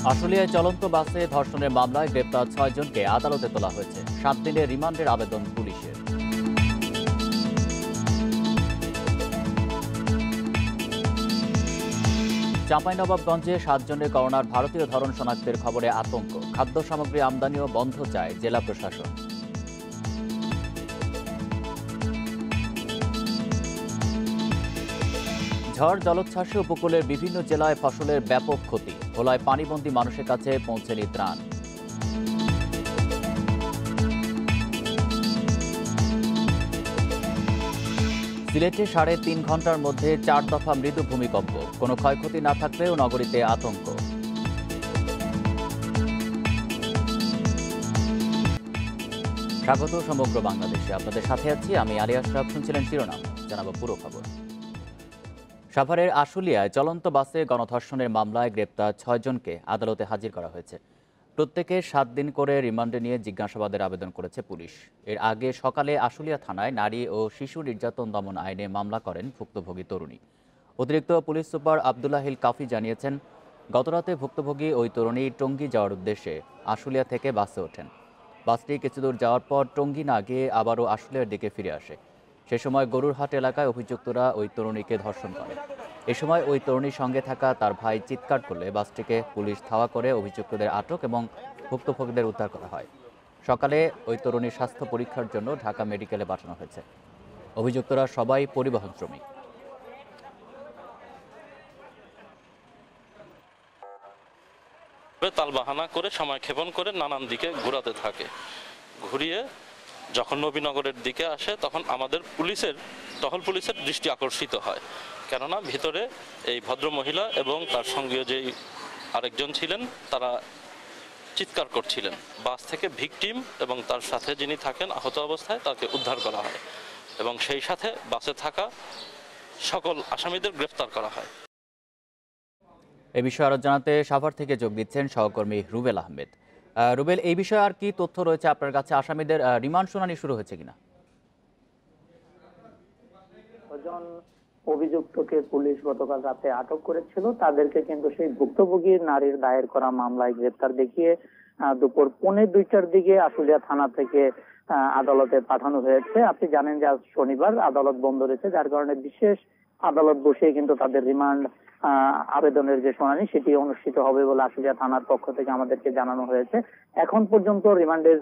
আশুলিয়ায় চলন্ত বাসে ধর্ষণের মামলায় গ্রেপ্তার 6 জনকে আদালতে তোলা হয়েছে। 7 দিনের রিমান্ডের আবেদন পুলিশের। চাঁপাইনবাবগঞ্জে 7 জনের করোনার ভারতীয় ধরন শনাক্তের খবরে আতঙ্ক। খাদ্য সামগ্রী আমদানিও বন্ধ চায় জেলা প্রশাসন। ঝড় জলোচ্ছ্বাসে উপকূলের বিভিন্ন জেলায় ফসলের ব্যাপক ক্ষতি। ভোলায় পানিবন্দী মানুষের কাছে পৌঁছেনি ত্রাণ। সিলেটে 3.5 ঘন্টার মধ্যে 4 দফা মৃদু ভূমিকম্প। কোনো ক্ষয়ক্ষতি না থাকলেও নগরীতে আতঙ্ক। স্বাগত সমগ্র বাংলাদেশে, আপনাদের সাথে আছি আমি আলী আশরাফ। শুনছিলেন শিরোনাম, জানাবো পুরো খবর। সাভারের আশুলিয়ায় চলন্ত বাসে গণধর্ষণের মামলায় গ্রেপ্তার 6 জনকে আদালতে হাজির করা হয়েছে। প্রত্যেকে 7 দিন করে রিমান্ডে নিয়ে জিজ্ঞাসাবাদের আবেদন করেছে পুলিশ। এর আগে সকালে আশুলিয়া থানায় নারী ও শিশু নির্যাতন দমন আইনে মামলা করেন ভুক্তভোগী তরুণী। অতিরিক্ত পুলিশ সুপার আবদুল্লাহিল কাফি জানিয়েছেন, গতরাতে ভুক্তভোগী ওই তরুণী টঙ্গী যাওয়ার উদ্দেশ্যে আশুলিয়া থেকে বাসে ওঠেন। বাসটি কিছুদূর যাওয়ার পর টঙ্গী না গিয়ে আবারও আশুলিয়ার দিকে ফিরে আসে। সে সময় গরুরহাট এলাকায় অভিযুক্তরা ওই তরুণীকে ধর্ষণ করে। এ সময় ওই তরুণীর সঙ্গে থাকা তার ভাই চিৎকার করলে বাসটিকে পুলিশ ধাওয়া করে অভিযুক্তদের আটক এবং ভুক্তভোগীদের উদ্ধার করা হয়। সকালে ওই তরুণীর স্বাস্থ্য পরীক্ষার জন্য ঢাকা মেডিকেলে পাঠানো হয়েছে। অভিযুক্তরা সবাই পরিবহন শ্রমিক। তালবাহানা করে সময় ক্ষেপণ করে নানান দিকে ঘোরাতে থাকে। ঘুরিয়ে যখন নবীনগরের দিকে আসে তখন আমাদের টহল পুলিশের দৃষ্টি আকর্ষিত হয়, কেননা ভিতরে এই ভদ্র মহিলা এবং তার সঙ্গীয় যেই আরেকজন ছিলেন তারা চিৎকার করছিলেন। বাস থেকে ভিকটিম এবং তার সাথে যিনি থাকেন আহত অবস্থায় তাকে উদ্ধার করা হয় এবং সেই সাথে বাসে থাকা সকল আসামিদের গ্রেফতার করা হয়। এ বিষয়ে আরো জানাতে সাভার থেকে যোগ দিচ্ছেন সহকর্মী রুবেল আহমেদ। রুবেল, এই বিষয়ে আর কি তথ্য রয়েছে আপনার কাছে? আসামিদের রিমান্ড শুনানি শুরু হয়েছে কিনা? অভিযুক্তকে পুলিশ গতকাল রাতে আটক করেছিল। তাদেরকে কিন্তু সেই ভুক্তভোগী নারীর দায়ের করা মামলায় গ্রেপ্তার দেখিয়ে দুপুর 1:45টার দিকে আশুলিয়া থানা থেকে আদালতে পাঠানো হয়েছে। আপনি জানেন যে আজ শনিবার আদালত বন্ধ রয়েছে, যার কারণে বিশেষ আদালত বসে কিন্তু তাদের রিমান্ড আবেদনের যে শুনানি সেটি অনুষ্ঠিত হবে বলে আশুলিয়া থানার পক্ষ থেকে আমাদেরকে জানানো হয়েছে। এখন পর্যন্ত রিমান্ডের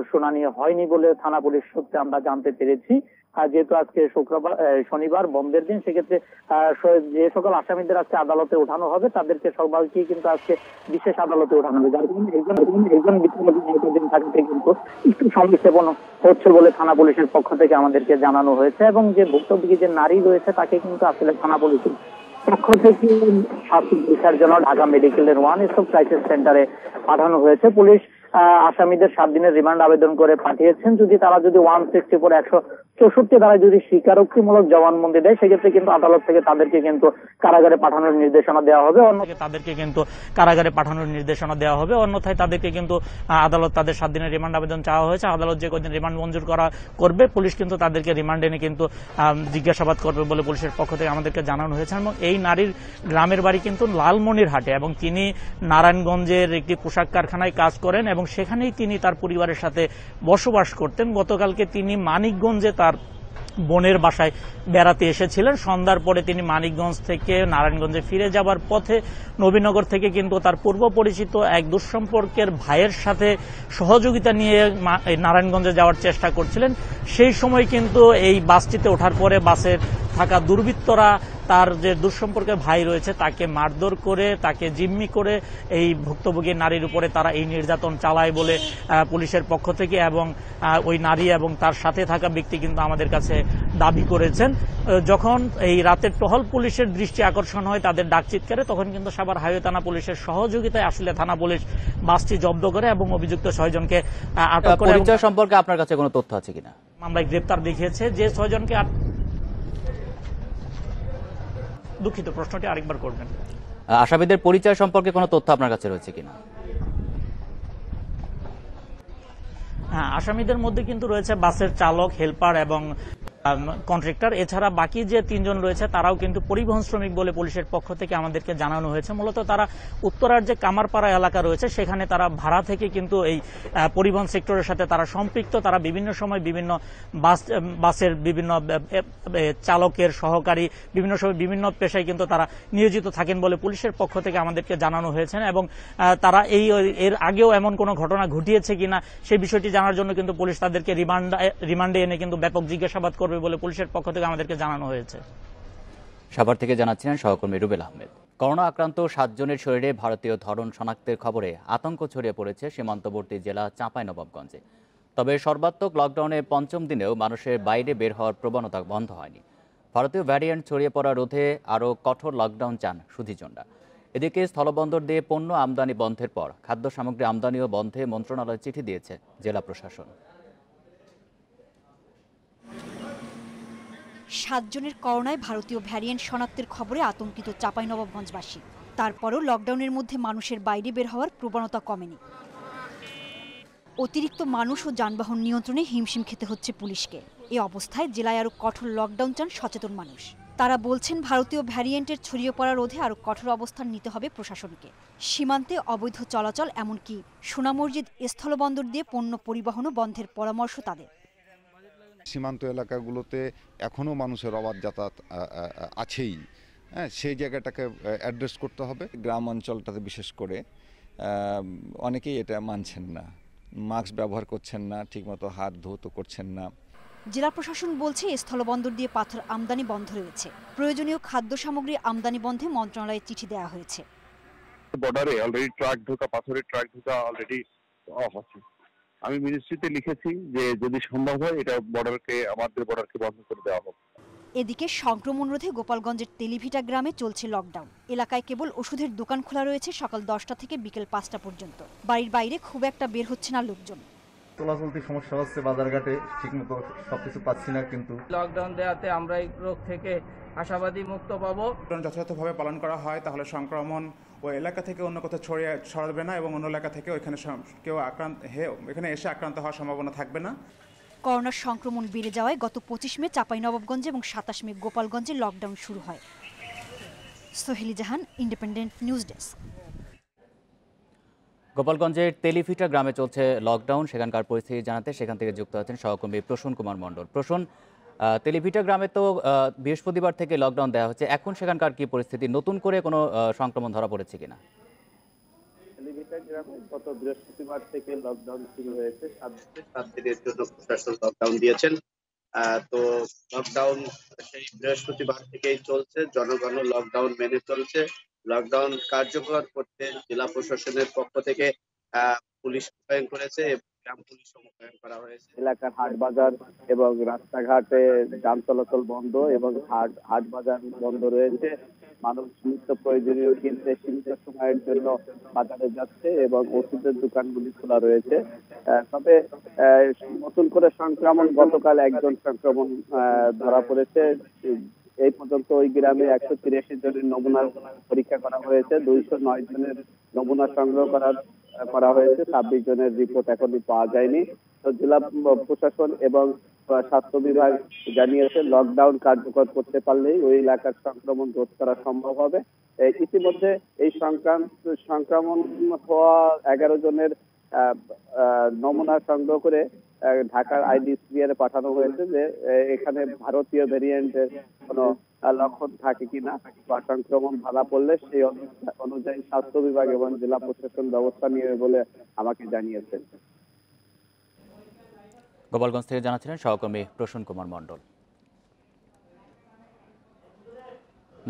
শুনানি হয়নি বলে থানা পুলিশ সূত্রে আমরা জানতে পেরেছি। যেহেতু আজকে শনিবার বন্ধের দিন, সেক্ষেত্রে যে সকল আসামিদের আজকে আদালতে ওঠানো হবে তাদেরকে সবাইকে কিন্তু আজকে বিশেষ আদালতে ওঠানো হবে, যার কারণে একজন দিন থাকতে কিন্তু একটু সময় সেবন হচ্ছে বলে থানা পুলিশের পক্ষ থেকে আমাদেরকে জানানো হয়েছে। এবং যে ভুক্তভোগী যে নারী রয়েছে তাকে কিন্তু আসলে থানা পুলিশের পক্ষ থেকে স্বাস্থ্য পরীক্ষার জন্য ঢাকা মেডিকেলের 1 স্টপ ক্রাইসিস সেন্টারে পাঠানো হয়েছে। পুলিশ আসামিদের 7 দিনের রিমান্ড আবেদন করে পাঠিয়েছেন। তারা যদি 164 164 দ্বারা যদি স্বীকারোক্তিমূলক জবানবন্দি দেয়, সেক্ষেত্রে কিন্তু আদালত থেকে তাদেরকে কিন্তু কারাগারে পাঠানোর নির্দেশনা দেওয়া হবে। অন্যথায় তাদেরকে কিন্তু আদালত তাদের 7 দিনের রিমান্ড আবেদন চাওয়া হয়েছে। আদালত যে কদিন রিমান্ড মঞ্জুর করবে, পুলিশ কিন্তু তাদেরকে রিমান্ডে নিয়ে কিন্তু জিজ্ঞাসাবাদ করবে বলে পুলিশের পক্ষ থেকে আমাদেরকে জানানো হয়েছে। এবং এই নারীর গ্রামের বাড়ি কিন্তু লালমনিরহাটে এবং তিনি নারায়ণগঞ্জের একটি পোশাক কারখানায় কাজ করেন এবং সেখানেই তিনি তার পরিবারের সাথে বসবাস করতেন। গতকালকে তিনি মানিকগঞ্জে তার বোনের বাসায় বেড়াতে এসেছিলেন। সন্ধ্যার পরে তিনি মানিকগঞ্জ থেকে নারায়ণগঞ্জে ফিরে যাবার পথে নবীনগর থেকে কিন্তু তার পূর্ব পরিচিত এক দুঃসম্পর্কের ভাইয়ের সাথে সহযোগিতা নিয়ে নারায়ণগঞ্জে যাওয়ার চেষ্টা করছিলেন। সেই সময় কিন্তু এই বাসটিতে ওঠার পরে বাসের থাকা দুর্বৃত্তরা তার যে দুঃসম্পর্কের ভাই রয়েছে তাকে মারধর করে, তাকে জিম্মি করে এই ভুক্তভোগী নারীর উপরে তারা এই নির্যাতন চালায় বলে পুলিশের পক্ষ থেকে এবং ওই নারী এবং তার সাথে থাকা ব্যক্তি কিন্তু আমাদের কাছে দাবি করেছেন। যখন এই রাতের টহল পুলিশের দৃষ্টি আকর্ষণ হয় তাদের ডাক চিৎকারে, তখন কিন্তু সাভার হাইওয়ে থানা পুলিশের সহযোগিতায় আসলে থানা পুলিশ বাসটি জব্দ করে এবং অভিযুক্ত 6 জনকে আটক করে। পরিচয় সম্পর্কে আপনার কাছে কোনো তথ্য আছে কিনা? মামলায় গ্রেপ্তার দেখিয়েছে যে 6 জনকে। দুঃখিত, প্রশ্নটি আরেকবার করবেন। আসামিদের পরিচয় সম্পর্কে কোনো তথ্য আপনার কাছে রয়েছে কিনা? হ্যাঁ, আসামিদের মধ্যে কিন্তু রয়েছে বাসের চালক, হেল্পার এবং কন্ট্রাক্টর। এছাড়া বাকি যে 3 জন রয়েছে তারাও কিন্তু পরিবহন শ্রমিক বলে পুলিশের পক্ষ থেকে আমাদেরকে জানানো হয়েছে। মূলত তারা উত্তরার যে কামারপাড়া এলাকা রয়েছে সেখানে তারা ভাড়া থেকে কিন্তু এই পরিবহন সেক্টরের সাথে তারা সম্পৃক্ত। তারা বিভিন্ন সময় বিভিন্ন বাসের বিভিন্ন চালকের সহকারী বিভিন্ন সময় বিভিন্ন পেশায় কিন্তু তারা নিয়োজিত থাকেন বলে পুলিশের পক্ষ থেকে আমাদেরকে জানানো হয়েছে এবং তারা এর আগেও এমন কোনো ঘটনা ঘটিয়েছে কিনা সেই বিষয়টি জানার জন্য কিন্তু পুলিশ তাদেরকে রিমান্ডে এনে কিন্তু ব্যাপক জিজ্ঞাসাবাদ করবে বলে পুলিশের পক্ষ থেকে আমাদেরকে জানানো হয়েছে। সাভার থেকে জানাচ্ছিলেন সহকর্মী রুবেল আহমেদ। করোনা আক্রান্ত 7 জনের শরীরে ভারতীয় ধরন শনাক্তের খবরে আতঙ্ক ছড়িয়ে পড়েছে সীমান্তবর্তী জেলা চাঁপাইনবাবগঞ্জে। তবে সর্বাত্মক লকডাউনের 5ম দিনেও মানুষের বাইরে বের হওয়ার প্রবণতা বন্ধ হয়নি। ভারতীয় ভ্যারিয়েন্ট ছড়িয়ে পড়া রোধে আরও কঠোর লকডাউন চান সুধীজনরা। এদিকে স্থলবন্দর দিয়ে পণ্য আমদানি বন্ধের পর খাদ্য সামগ্রী আমদানিও বন্ধে মন্ত্রণালয় চিঠি দিয়েছে জেলা প্রশাসন। 7 জনের করোনায় ভারতীয় ভ্যারিয়েন্ট শনাক্তের খবরে আতঙ্কিত চাঁপাইনবাবগঞ্জবাসী। তারপরও লকডাউনের মধ্যে মানুষের বাইরে বের হওয়ার প্রবণতা কমেনি। অতিরিক্ত মানুষ ও যানবাহন নিয়ন্ত্রণে হিমশিম খেতে হচ্ছে পুলিশকে। এই অবস্থায় জেলায় আরও কঠোর লকডাউন চান সচেতন মানুষ। তারা বলছেন ভারতীয় ভ্যারিয়েন্টের ছড়িয়ে পড়া রোধে আরও কঠোর অবস্থান নিতে হবে প্রশাসনকে। সীমান্তে অবৈধ চলাচল এমনকি সোনামসজিদ স্থলবন্দর দিয়ে পণ্য পরিবহনও বন্ধের পরামর্শ তাদের। সীমান্ত এলাকাগুলোতে এখনও মানুষের অবাধ যাতায়াত আছেই, হ্যাঁ, সেই জায়গাটাকে অ্যাড্রেস করতে হবে। গ্রাম অঞ্চলটাতে বিশেষ করে অনেকেই এটা মানছেন না, মাস্ক ব্যবহার করছেন না, ঠিকমতো হাত ধৌত করছেন না। জেলা প্রশাসন বলছে স্থলবন্দর দিয়ে পাথর আমদানি বন্ধ রয়েছে। প্রয়োজনীয় খাদ্য সামগ্রী আমদানি বন্ধে মন্ত্রণালয়ে চিঠি দেওয়া হয়েছে। বর্ডারে অলরেডি ট্রাক ঢোকা, পাথরের ট্রাক ঢোকা অলরেডি অফ আছে। আমি মিনিস্ট্রিতে লিখেছি যে যদি সম্ভব হয় এটা আমাদের বর্ডারকে বন্ধ করে দেওয়া হোক। এদিকে সংক্রমণ রোধে গোপালগঞ্জের তেলিভিটা গ্রামে চলছে লকডাউন। এলাকায় কেবল ওষুধের দোকান খোলা রয়েছে সকাল 10টা থেকে বিকেল 5টা পর্যন্ত। বাড়ির বাইরে খুব একটা বের হচ্ছে না লোকজন। চলাচলতি সমস্যা হচ্ছে, বাজারঘাটে ঠিকমতো সবকিছু পাচ্ছি না। কিন্তু লকডাউন দেওয়াতে আমরা এই রোগ থেকে আশাবাদী মুক্ত পাবো। যথাযথভাবে পালন করা হয় তাহলে সংক্রমণ ওই এলাকা থেকে অন্য কোথাও ছড়াবে না এবং অন্য এলাকা থেকে ওইখানে কেউ এখানে এসে আক্রান্ত হওয়ার সম্ভাবনা থাকবে না। করোনার সংক্রমণ বেড়ে যাওয়ায় গত 25 মে চাঁপাইনবাবগঞ্জে এবং 27 মে গোপালগঞ্জে লকডাউন শুরু হয়। সোহেলি জাহান, ইন্ডিপেন্ডেন্ট নিউজ ডেস্ক। গোপালগঞ্জের তেলিভিটা গ্রামে চলছে লকডাউন। সেখানকার পরিস্থিতি জানাতে সেখান থেকে যুক্ত আছেন সহকর্মী প্রসূন কুমার মণ্ডল। প্রসূন, তেলিভিটা গ্রামে তো বৃহস্পতিবার থেকে লকডাউন দেওয়া হচ্ছে, এখন সেখানকার কি পরিস্থিতি? নতুন করে কোনো সংক্রমণ ধরা পড়েছে কিনা? তেলিভিটা গ্রামে গত বৃহস্পতিবার থেকে লকডাউন শুরু হয়েছে। 7 দিনের জন্য প্রশাসন লকডাউন দিয়েছেন। তো লকডাউন সেই বৃহস্পতিবার থেকেই চলছে। জনগণ লকডাউন মেনে চলছে। লকডাউন কার্যকর করতে জেলা প্রশাসনের পক্ষ থেকে পুলিশ মোতায়েন করেছে, গ্রাম পুলিশ মোতায়েন করা হয়েছে। এলাকার হাট বাজার এবং রাস্তাঘাটে যান চলাচল বন্ধ এবং হাট বাজার বন্ধ রয়েছে। মানুষ নিত্য প্রয়োজনীয় কিনতে সীমিত সময়ের জন্য বাজারে যাচ্ছে এবং ওষুধের দোকানগুলি খোলা রয়েছে। তবে নতুন করে সংক্রমণ, গতকাল একজন সংক্রমণ ধরা পড়েছে। এই পর্যন্ত ওই গ্রামে 183 জনের নমুনা পরীক্ষা করা হয়েছে। 209 জনের নমুনা সংগ্রহ করা হয়েছে। 26 জনের রিপোর্ট এখনই পাওয়া যায়নি। তো জেলা প্রশাসন এবং স্বাস্থ্য বিভাগ জানিয়েছে লকডাউন কার্যকর করতে পারলেই ওই এলাকার সংক্রমণ রোধ করা সম্ভব হবে। ইতিমধ্যে এই সংক্রমণ হওয়া 11 জনের নমুনা সংগ্রহ করে ঢাকার আইডিসিআরে পাঠানো হয়েছে যে এখানে ভারতীয় ভেরিয়েন্টের কোনো লক্ষণ থাকে কিনা বা সংক্রমণ ধরা পড়লে সেই অনুযায়ী স্বাস্থ্য বিভাগ এবং জেলা প্রশাসন ব্যবস্থা নিয়ে বলে আমাকে জানিয়েছেন। গোপালগঞ্জ থেকে জানাচ্ছিলেন সহকর্মী প্রসূন কুমার মণ্ডল।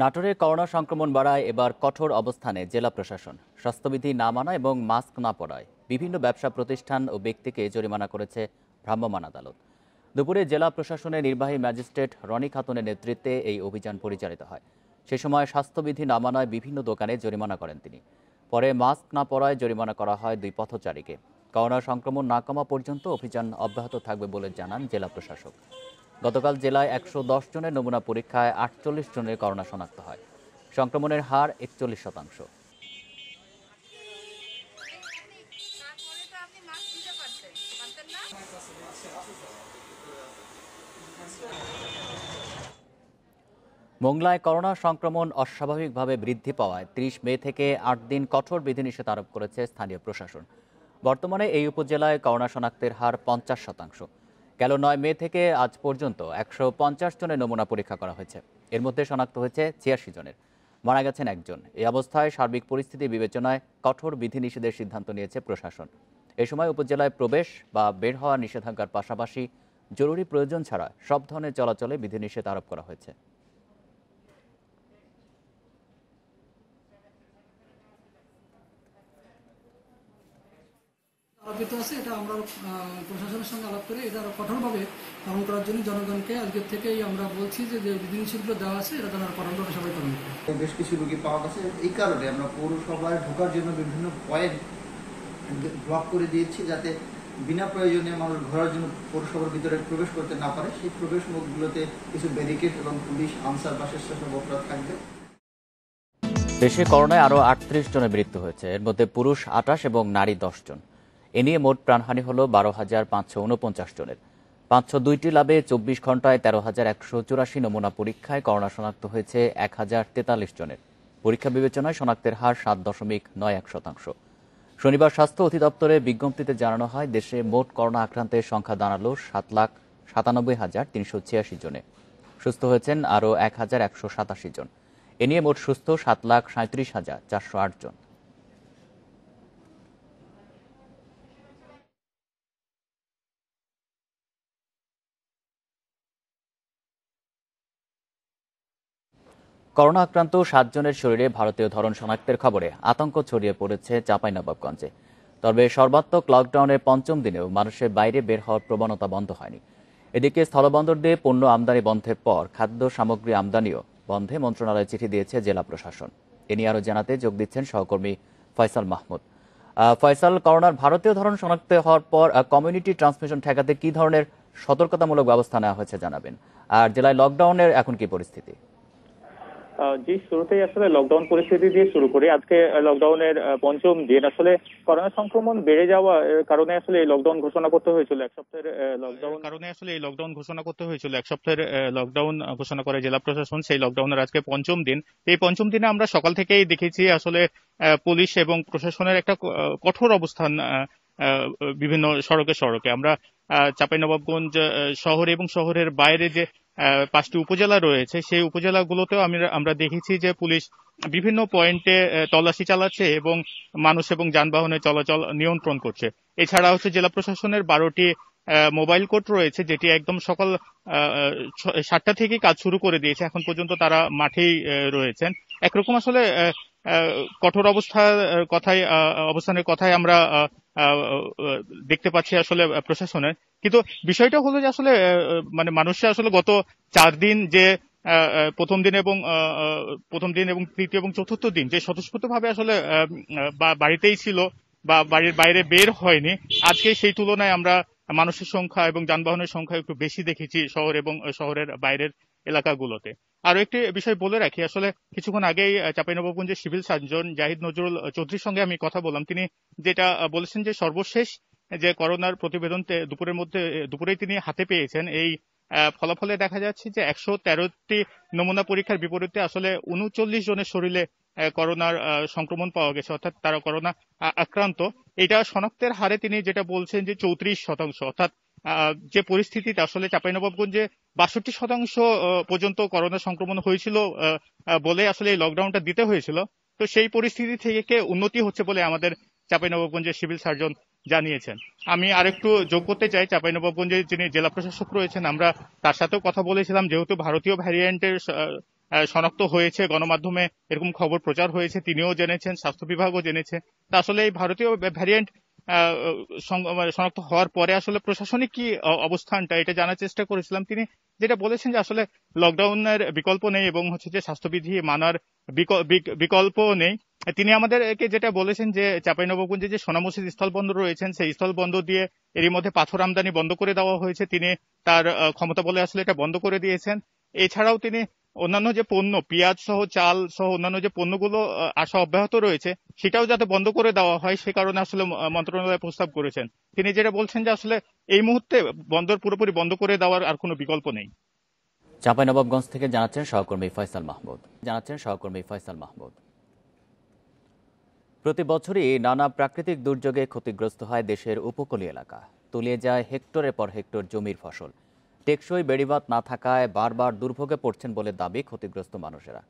নাটোরে করোনা সংক্রমণ বাড়ায় এবার কঠোর অবস্থানে জেলা প্রশাসন। স্বাস্থ্যবিধি না মানা এবং মাস্ক না পরায় বিভিন্ন ব্যবসা প্রতিষ্ঠান ও ব্যক্তিকে জরিমানা করেছে ভ্রাম্যমাণ আদালত। দুপুরে জেলা প্রশাসনের নির্বাহী ম্যাজিস্ট্রেট রনি খাতুনের নেতৃত্বে এই অভিযান পরিচালিত হয়। সে সময় স্বাস্থ্যবিধি না মানায় বিভিন্ন দোকানে জরিমানা করেন তিনি। পরে মাস্ক না পরায় জরিমানা করা হয় 2 পথচারীকে। করোনা সংক্রমণ না কমা পর্যন্ত অভিযান অব্যাহত থাকবে বলে জানান জেলা প্রশাসক। গতকাল জেলায় 110 জনের নমুনা পরীক্ষায় 48 জনের করোনা শনাক্ত হয়। সংক্রমণের হার 41%। মোংলায় করোনা সংক্রমণ অস্বাভাবিকভাবে বৃদ্ধি পাওয়ায় ৩০ মে থেকে ৮ দিন কঠোর বিধিনিষেধ আরোপ করেছে স্থানীয় প্রশাসন। বর্তমানে এই উপজেলায় করোনা শনাক্তের হার ৫০%। গেল ৯ মে থেকে আজ পর্যন্ত ১৫০ জনের নমুনা পরীক্ষা করা হয়েছে। এর মধ্যে শনাক্ত হয়েছে ৮৬ জনের, মারা গেছেন একজন। এই অবস্থায় সার্বিক পরিস্থিতি বিবেচনায় কঠোর বিধিনিষেধের সিদ্ধান্ত নিয়েছে প্রশাসন। এ সময় উপজেলায় প্রবেশ বা বের হওয়ার নিষেধাজ্ঞার পাশাপাশি জরুরি প্রয়োজন ছাড়া সব ধরনের চলাচলে বিধিনিষেধ আরোপ করা হয়েছে। আরোপিত আছে, এটা আমরা প্রশাসনের সঙ্গে আলাপ করে এটা কঠোরভাবে পালন করার জন্য জনগণকে আজকের থেকেই আমরা বলছি যে বিধিনিষেধগুলো দেওয়া আছে এটা তারা কঠোরভাবে সবাই পালন করে। বেশ কিছু রোগী পাওয়া গেছে, এই কারণে আমরা পৌরসভায় ঢোকার জন্য বিভিন্ন পয়েন্ট ব্লক করে দিয়েছি, যাতে বিনা প্রয়োজনে মানুষ ঘোরার জন্য পৌরসভার ভিতরে প্রবেশ করতে না পারে। সেই প্রবেশ মুখগুলোতে কিছু ব্যারিকেড এবং পুলিশ, আনসার বা স্বেচ্ছাসেবক অপরাধ থাকবে। দেশে করোনায় আরও ৩৮ জনের মৃত্যু হয়েছে, এর মধ্যে পুরুষ ২৮ এবং নারী ১০ জন। এ নিয়ে মোট প্রাণহানি হল ১২,৫৪৯ জনের। ৫০২টি ল্যাবে ২৪ ঘন্টায় ১৩,১৮৪ নমুনা পরীক্ষায় করোনা শনাক্ত হয়েছে ১,০৪৩ জনের। পরীক্ষা বিবেচনায় শনাক্তের হার ৭.৯১%। শনিবার স্বাস্থ্য অধিদপ্তরের বিজ্ঞপ্তিতে জানানো হয়, দেশে মোট করোনা আক্রান্তের সংখ্যা দাঁড়াল ৭,৯৭,৩৮৬ জনে। সুস্থ হয়েছেন আরও ১,১৮৭ জন। এ নিয়ে মোট সুস্থ ৭,৩৭,৪০৮ জন। করোনা আক্রান্ত ৭ জনের শরীরে ভারতীয় ধরন শনাক্তের খবরে আতঙ্ক ছড়িয়ে পড়েছে চাঁপাইনবাবগঞ্জে। তবে সর্বাত্মক লকডাউনের পঞ্চম দিনেও মানুষের বাইরে বের হওয়ার প্রবণতা বন্ধ হয়নি। এদিকে স্থলবন্দর দিয়ে পণ্য আমদানি বন্ধের পর খাদ্য সামগ্রী আমদানিও বন্ধে মন্ত্রণালয়ে চিঠি দিয়েছে জেলা প্রশাসন। এ নিয়ে আরও জানাতে যোগ দিচ্ছেন সহকর্মী ফয়সাল মাহমুদ। ফয়সাল, করোনার ভারতীয় ধরন শনাক্ত হওয়ার পর কমিউনিটি ট্রান্সমিশন ঠেকাতে কি ধরনের সতর্কতামূলক ব্যবস্থা নেওয়া হয়েছে জানাবেন, আর জেলায় লকডাউনের এখন কি পরিস্থিতি? জি, শুরুতেই আসলে লকডাউন পরিস্থিতি দিয়ে শুরু করি। আজকে লকডাউনের পঞ্চম দিন। আসলে করোনা সংক্রমণ বেড়ে যাওয়ার কারণে আসলে এই লকডাউন ঘোষণা করতে হয়েছিল। এক সপ্তাহের লকডাউন ঘোষণা করে জেলা প্রশাসন। সেই লকডাউনের আজকে পঞ্চম দিন। এই পঞ্চম দিনে আমরা সকাল থেকেই দেখেছি আসলে পুলিশ এবং প্রশাসনের একটা কঠোর অবস্থান বিভিন্ন সড়কে। আমরা চাঁপাইনবাবগঞ্জ শহর এবং শহরের বাইরে যে 5টি উপজেলা রয়েছে, সেই উপজেলাগুলোতেও আমরা দেখেছি যে পুলিশ বিভিন্ন পয়েন্টে তল্লাশি চালাচ্ছে এবং মানুষ এবং যানবাহনের চলাচল নিয়ন্ত্রণ করছে। এছাড়া জেলা প্রশাসনের 12টি মোবাইল কোর্ট রয়েছে, যেটি একদম সকাল 7টা থেকে কাজ শুরু করে দিয়েছে। এখন পর্যন্ত তারা মাঠেই রয়েছেন। একরকম আসলে কঠোর অবস্থানের কথাই আমরা দেখতে পাচ্ছি আসলে প্রশাসনের। কিন্তু বিষয়টা হলো যে আসলে মানে মানুষের আসলে গত 4 দিন যে প্রথম দিন এবং তৃতীয় এবং চতুর্থ দিন যে স্বতঃস্ফূর্তভাবে আসলে বাড়িতেই ছিল বা বাড়ির বাইরে বের হয়নি, আজকে সেই তুলনায় আমরা মানুষের সংখ্যা এবং যানবাহনের সংখ্যা একটু বেশি দেখেছি শহর এবং শহরের বাইরের এলাকাগুলোতে। আরো একটি বিষয় বলে রাখি, আসলে কিছুক্ষণ আগেই চাঁপাইনবাবগঞ্জের সিভিল সার্জন জাহিদ নজরুল চৌধুরীর সঙ্গে আমি কথা বললাম। তিনি যেটা বলেছেন যে সর্বশেষ যে করোনার প্রতিবেদন দুপুরেই তিনি হাতে পেয়েছেন, এই ফলাফলে দেখা যাচ্ছে যে 113টি নমুনা পরীক্ষার বিপরীতে আসলে 39 জনের শরীরে করোনার সংক্রমণ পাওয়া গেছে, অর্থাৎ তারা করোনা আক্রান্ত। এটা শনাক্তের হারে তিনি যেটা বলছেন যে 34%, অর্থাৎ যে পরিস্থিতিতে আসলে চাঁপাইনবাবগঞ্জে 62% পর্যন্ত করোনা সংক্রমণ হয়েছিল বলে আসলে এই লকডাউনটা দিতে হয়েছিল। তো সেই পরিস্থিতি থেকে উন্নতি হচ্ছে বলে আমাদের চাঁপাইনবাবগঞ্জের সিভিল সার্জন জানিয়েছেন। আমি আরেকটু যোগ করতে চাই, চাঁপাইনবাবগঞ্জে যিনি জেলা প্রশাসক রয়েছেন, আমরা তার সাথেও কথা বলেছিলাম। যেহেতু ভারতীয় ভ্যারিয়েন্টের শনাক্ত হয়েছে, গণমাধ্যমে এরকম খবর প্রচার হয়েছে, তিনিও জেনেছেন, স্বাস্থ্য বিভাগও জেনেছে। তা আসলে এই ভারতীয় ভ্যারিয়েন্ট শনাক্ত হওয়ার পরে আসলে প্রশাসনিক কি অবস্থানটা, এটা জানার চেষ্টা করেছিলাম। তিনি যেটা বলেছেন যে আসলে লকডাউনের বিকল্প নেই এবং যে স্বাস্থ্যবিধি মানার বিকল্প নেই। তিনি আমাদেরকে যেটা বলেছেন যে চাঁপাইনবাবগঞ্জে যে সোনা মসজিদ স্থলবন্দর রয়েছেন, সেই স্থলবন্দর দিয়ে এরই মধ্যে পাথর আমদানি বন্ধ করে দেওয়া হয়েছে। তিনি তার ক্ষমতা বলে আসলে এটা বন্ধ করে দিয়েছেন। এছাড়াও তিনি অন্যান্য যে পণ্য, পেঁয়াজ সহ, চাল সহ অন্যান্য যে পণ্যগুলো আসা অব্যাহত রয়েছে, সেটাও যাতে বন্ধ করে দেওয়া হয়, সে কারণে আসলে মন্ত্রণালয় প্রস্তাব করেছেন। তিনি যেটা বলছেন যে আসলে এই মুহূর্তে বন্দর পুরোপুরি বন্ধ করে দেওয়ার আর কোনো বিকল্প নেই। চাঁপাইনবাবগঞ্জ থেকে জানাচ্ছেন সহকর্মী ফয়সাল মাহমুদ। প্রতি বছরই নানা প্রাকৃতিক দুর্যোগে ক্ষতিগ্রস্ত হয় দেশের উপকূলীয় এলাকা। তলিয়ে যায় হেক্টরের পর হেক্টর জমির ফসল। টেকসই বেড়িবাঁধ না থাকায় বারবার দুর্ভোগে পড়ছেন বলে দাবি ক্ষতিগ্রস্ত মানুষেরা।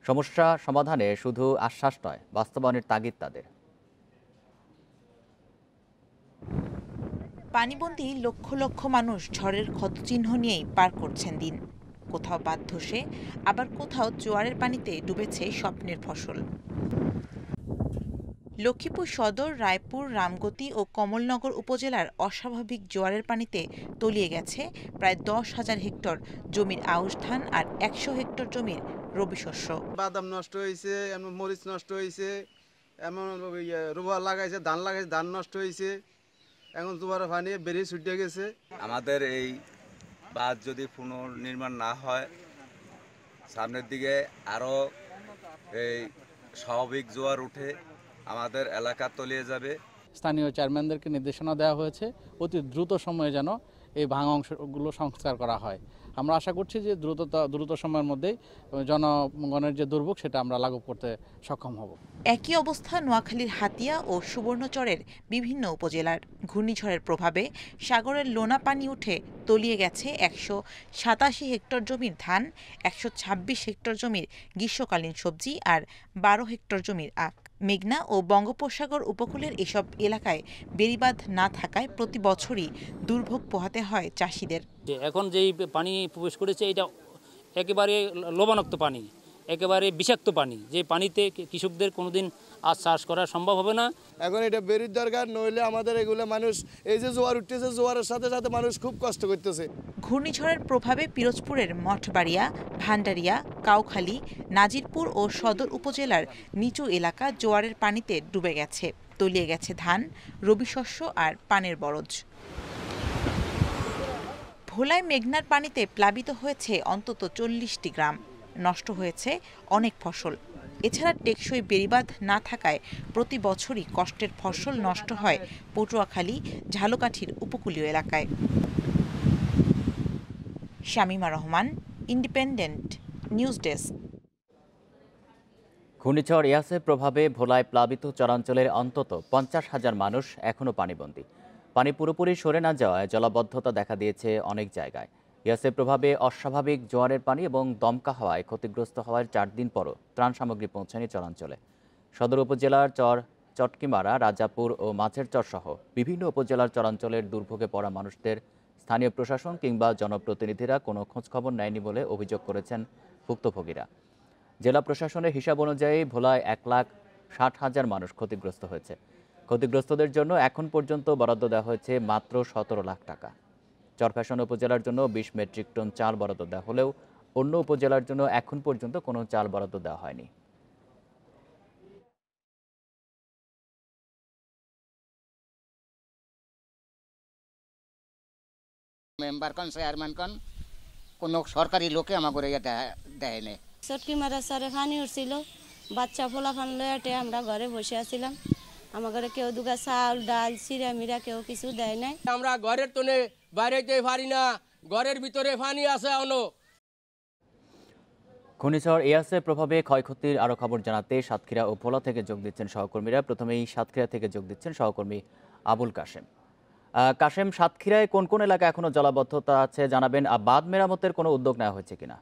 সমস্যা সমাধানে শুধু আশ্বাস নয়, বাস্তবায়নের তাগিদ তাদের। পানিবন্দী লক্ষ লক্ষ মানুষ ঝড়ের ক্ষতচিহ্ন নিয়েই পার করছেন দিন। কোথাও বাঁধ ধসে, আবার কোথাও জোয়ারের পানিতে ডুবেছে স্বপ্নের ফসল। লক্ষ্মীপুর সদর, রায়পুর, রামগতি ও কমলনগর উপজেলার অস্বাভাবিক জোয়ারের পানিতে তলিয়ে গেছে প্রায় 10,000 হেক্টর জমির আউশ ধান আর 100 হেক্টর জমির রবি শস্য। বাদাম নষ্ট হয়েছে, এমন মরিচ নষ্ট হয়েছে, এমন রোয়া লাগাইছে, ধান লাগাইছে, ধান নষ্ট হয়েছে। এখন জোয়ারের পানি বেরিয়ে ছুটে গেছে। আমাদের এই বাঁধ যদি পুনর্নির্মাণ না হয়, সামনের দিকে আরও এই স্বাভাবিক জোয়ার উঠে আমাদের এলাকা তলিয়ে যাবে। স্থানীয় চেয়ারম্যানদেরকে নির্দেশনা দেওয়া হয়েছে অতি দ্রুত সময়ে যেন এই ভাঙা অংশগুলো সংস্কার করা হয়। আমরা আশা করছি যে দ্রুত সময়ের মধ্যেই জনগণের যে দুর্ভোগ সেটা আমরা লাঘব করতে সক্ষম হব। একই অবস্থা নোয়াখালীর হাতিয়া ও সুবর্ণচরের বিভিন্ন উপজেলার। ঘূর্ণিঝড়ের প্রভাবে সাগরের লোনা পানি উঠে তলিয়ে গেছে 187 হেক্টর জমির ধান, 126 হেক্টর জমির গ্রীষ্মকালীন সবজি আর 12 হেক্টর জমির আখ। মেঘনা ও বঙ্গোপসাগর উপকূলের এসব এলাকায় বেড়িবাঁধ না থাকায় প্রতি বছরই দুর্ভোগ পোহাতে হয় চাষিদের। এখন যেই পানি প্রবেশ করেছে এটা একেবারে লবণাক্ত পানি, একেবারে বিষাক্ত পানি, যে পানিতে কৃষকদের কোনোদিন আর চাষ করা সম্ভব হবে না। এখন এটা বেরির দরকার, নইলে আমাদের এগুলো মানুষ, এই যে জোয়ার উঠতেছে, জোয়ারের সাথে সাথে মানুষ খুব কষ্ট করতেছে। ঘূর্ণিঝড়ের প্রভাবে পিরোজপুরের মঠবাড়িয়া, ভান্ডারিয়া, কাউখালী, নাজিরপুর ও সদর উপজেলার নিচু এলাকা জোয়ারের পানিতে ডুবে গেছে। তলিয়ে গেছে ধান, রবি শস্য আর পানের বরজ। ভোলায় মেঘনার পানিতে প্লাবিত হয়েছে অন্তত 40টি গ্রাম, নষ্ট হয়েছে অনেক ফসল। এছাড়া টেকসই বেড়িবাঁধ না থাকায় প্রতি বছরই কষ্টের ফসল নষ্ট হয় পটুয়াখালী, ঝালকাঠির উপকূলীয় এলাকায়। Shamima Rahman, independent news desk. ঘূর্ণিঝড় ইয়াসের প্রভাবে ভোলায় প্লাবিত চরাঞ্চলের অন্তত 50,000 মানুষ এখনও পানিবন্দী। পানি পুরোপুরি সরে না যাওয়ায় জলাবদ্ধতা দেখা দিয়েছে অনেক জায়গায়। ইয়াসের প্রভাবে অস্বাভাবিক জোয়ারের পানি এবং দমকা হাওয়ায় ক্ষতিগ্রস্ত হওয়ার 4 দিন পরও ত্রাণ সামগ্রী পৌঁছায়নি চরাঞ্চলে। সদর উপজেলার চটকিমারা, রাজাপুর ও মাছের চর সহ বিভিন্ন উপজেলার চরাঞ্চলের দুর্ভোগে পড়া মানুষদের স্থানীয় প্রশাসন কিংবা জনপ্রতিনিধিরা কোনো খোঁজখবর নেয়নি বলে অভিযোগ করেছেন ভুক্তভোগীরা। জেলা প্রশাসনের হিসাব অনুযায়ী ভোলায় 1,60,000 মানুষ ক্ষতিগ্রস্ত হয়েছে। ক্ষতিগ্রস্তদের জন্য এখন পর্যন্ত বরাদ্দ দেওয়া হয়েছে মাত্র 17 লাখ টাকা। চরফ্যাশন উপজেলার জন্য 20 মেট্রিক টন চাল বরাদ্দ দেওয়া হলেও অন্য উপজেলার জন্য এখন পর্যন্ত কোনো চাল বরাদ্দ দেওয়া হয়নি। মেম্বার কোন চেয়ারম্যান কোন কোনো সরকারি লোকে আমাকে দেয় না। চটকিমারা সারে পানি উঠছিল, বাচ্চা ফোলাফান লয়াটে আমরা ঘরে বসে আছিলাম। আমাদের কেউ দুগা চাল, ডাল, চিরা মিরা কেউ কিছু দেয় নাই। আমরা ঘরের তোনে বাইরেতে পারি না, ঘরের ভিতরে পানি আছে এখনো। ঘূর্ণিঝড় ইয়াসের প্রভাবে ক্ষয়ক্ষতির আরও খবর জানাতে সাতক্ষীরা ও ভোলা থেকে যোগ দিচ্ছেন সহকর্মীরা। প্রথমেই সাতক্ষীরা থেকে যোগ দিচ্ছেন সহকর্মী আবুল কাশেম। কাশেম, সাতক্ষীরায় কোন কোন এলাকা এখনো জলাবদ্ধতা আছে জানাবেন, বাঁধ মেরামতের কোনো উদ্যোগ নেওয়া হয়েছে কিনা?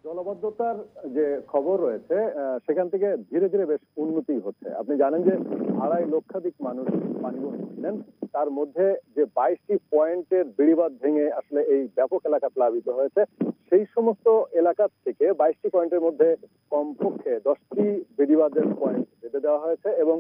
জলাবদ্ধতার যে খবর রয়েছে সেখান থেকে ধীরে ধীরে বেশ উন্নতি হচ্ছে। আপনি জানেন যে 2.5 লক্ষাধিক মানুষ পানিবন্দী ছিলেন, তার মধ্যে যে 22টি পয়েন্টের বেড়িবাঁধ ভেঙে আসলে এই ব্যাপক এলাকা প্লাবিত হয়েছে, সেই সমস্ত এলাকা থেকে 22টি পয়েন্টের মধ্যে কমপক্ষে 10টি বেড়িবাঁধের পয়েন্ট বেঁধে দেওয়া হয়েছে এবং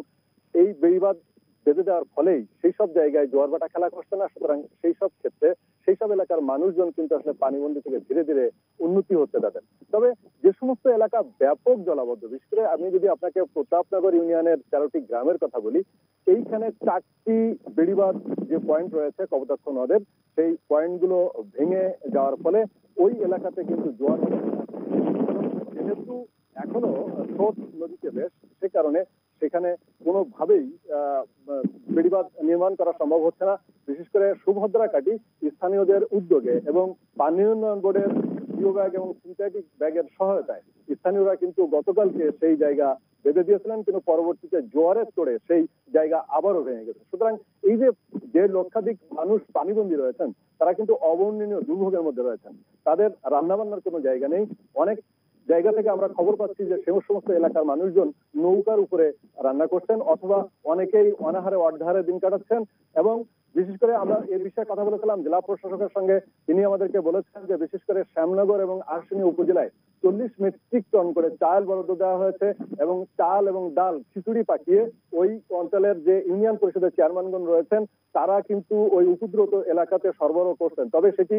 এই বেড়িবাঁধ বেঁধে দেওয়ার ফলেই সেই সব জায়গায় জোয়ার ভাটা খেলা করছে না। সুতরাং সেই সব ক্ষেত্রে সেই সব এলাকার মানুষজন কিন্তু আসলে পানিবন্দী থেকে ধীরে ধীরে উন্নতি হচ্ছে তাদের। তবে যে সমস্ত এলাকা ব্যাপক জলাবদ্ধ, বিশেষ করে আমি যদি আপনাকে প্রতাপনগর ইউনিয়নের 13টি গ্রামের কথা বলি, এইখানে 4টি বেড়িবাঁধ যে পয়েন্ট রয়েছে কপোতাক্ষ নদের, সেই পয়েন্টগুলো ভেঙে যাওয়ার ফলে ওই এলাকাতে কিন্তু জোয়ার যেহেতু এখনো স্রোত নদীতে বেশ, সে কারণে সেখানে কোনোভাবেই বেড়িবাঁধ নির্মাণ করা সম্ভব হচ্ছে না। বিশেষ করে সুভদ্রা কাটি স্থানীয়দের উদ্যোগে এবং পানি উন্নয়ন বোর্ডের জিও ব্যাগ এবং সিনথেটিক ব্যাগের সহায়তায় স্থানীয়রা কিন্তু গতকালকে সেই জায়গা বেঁধে দিয়েছিলেন, কিন্তু পরবর্তীতে জোয়ারের তোড়ে সেই জায়গা আবারও ভেঙে গেছে। সুতরাং এই যে 1.5 লক্ষাধিক মানুষ পানিবন্দী রয়েছেন, তারা কিন্তু অবর্ণনীয় দুর্ভোগের মধ্যে রয়েছেন। তাদের রান্নাবান্নার কোনো জায়গা নেই। অনেক জায়গা থেকে আমরা খবর পাচ্ছি যে সমস্ত এলাকার মানুষজন নৌকার উপরে রান্না করছেন, অথবা অনেকেই অনাহারে অর্ধাহারে দিন কাটাচ্ছেন। এবং বিশেষ করে আমরা এই বিষয়ে কথা বলেছিলাম জেলা প্রশাসকের সঙ্গে, তিনি আমাদেরকে বলেছেন যে বিশেষ করে শ্যামনগর এবং আশুনি উপজেলায় 40 মেট্রিক টন করে চাল বরাদ্দ দেওয়া হয়েছে এবং চাল এবং ডাল খিচুড়ি পাকিয়ে ওই অঞ্চলের যে ইউনিয়ন পরিষদের চেয়ারম্যানগণ রয়েছেন তারা কিন্তু ওই উপদ্রুত এলাকাতে সরবরাহ করছেন, তবে সেটি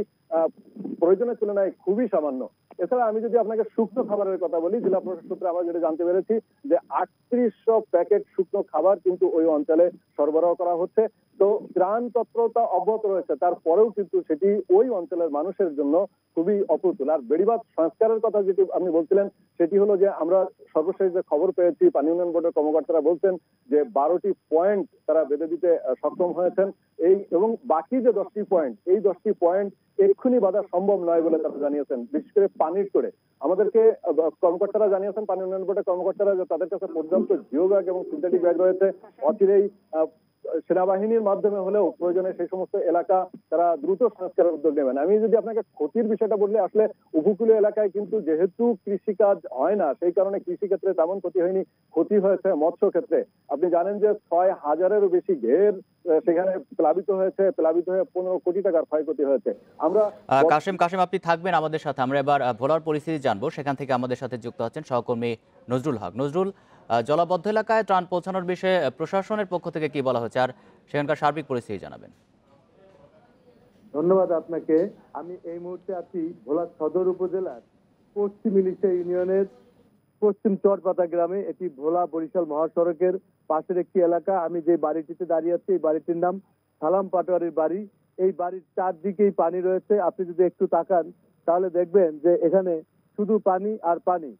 প্রয়োজনের তুলনায় খুবই সামান্য। এছাড়া আমি যদি আপনাকে শুকনো খাবারের কথা বলি, জেলা প্রশাসন সূত্রে আমরা যেটা জানতে পেরেছি যে 3800 প্যাকেট শুকনো খাবার কিন্তু ওই অঞ্চলে সরবরাহ করা হচ্ছে। তো ত্রাণ তৎপরতা অব্যাহত রয়েছে, তারপরেও কিন্তু সেটি ওই অঞ্চলের মানুষের জন্য খুবই অপ্রতুল। আর বেড়িবাঁধ সংস্কারের কথা যেটি আপনি বলছিলেন, সেটি হলো যে আমরা সর্বশেষ যে খবর পেয়েছি, পানি উন্নয়ন বোর্ডের কর্মকর্তারা বলছেন যে 12টি পয়েন্ট তারা বেঁধে দিতে সক্ষম হয়েছেন, এই এবং বাকি যে 10টি পয়েন্ট, এই 10টি পয়েন্ট এক্ষুনি বাধা সম্ভব নয় বলে তারা জানিয়েছেন। বিশেষ করে পানির তোড়ে আমাদেরকে কর্মকর্তারা জানিয়েছেন, পানি উন্নয়ন বোর্ডের কর্মকর্তারা, যে তাদের কাছে পর্যাপ্ত জিও ব্যাগ এবং সিনথেটিক ব্যাগ রয়েছে। অচিরেই সেনাবাহিনীর মাধ্যমে হলেও প্রয়োজনে সেই সমস্ত এলাকা তারা দ্রুত সংস্কারের উদ্যোগ নেবেন। আমি যদি আপনাকে ক্ষতির বিষয়টা বললে, আসলে উপকূলীয় এলাকায় কিন্তু যেহেতু কৃষিকাজ হয় না, সেই কারণে কৃষিক্ষেত্রে তেমন ক্ষতি হয়নি, ক্ষতি হয়েছে মৎস্য ক্ষেত্রে। আপনি জানেন যে 6000-এরও বেশি ঘের সেখানে প্লাবিত হয়েছে, প্লাবিত হয়ে 15 কোটি টাকার ক্ষয়ক্ষতি হয়েছে। আমরা কাশেম আপনি থাকবেন আমাদের সাথে, আমরা এবার ভোলার পরিস্থিতি জানবো। সেখান থেকে আমাদের সাথে যুক্ত আছেন সহকর্মী নজরুল হক। নজরুল, জলাবদ্ধ এলাকায় ত্রাণ পৌঁছানোর বিষয়ে প্রশাসনের পক্ষ থেকে কি বলা হচ্ছে, আর সেখানকার সার্বিক পরিস্থিতি জানাবেন। ধন্যবাদ আপনাকে। আমি এই মুহূর্তে আছি ভোলা সদর উপজেলার পশ্চিম ইলিশা ইউনিয়নের পশ্চিম চরপাতা গ্রামে। এটি ভোলা বরিশাল মহাসড়কের পাশের একটি এলাকা। আমি যে বাড়িটিতে দাঁড়িয়ে আছি, এই বাড়িটির নাম সালাম পাটোয়ারির বাড়ি। এই বাড়ির চারদিকেই পানি রয়েছে। আপনি যদি একটু তাকান তাহলে দেখবেন যে এখানে শুধু পানি আর পানি।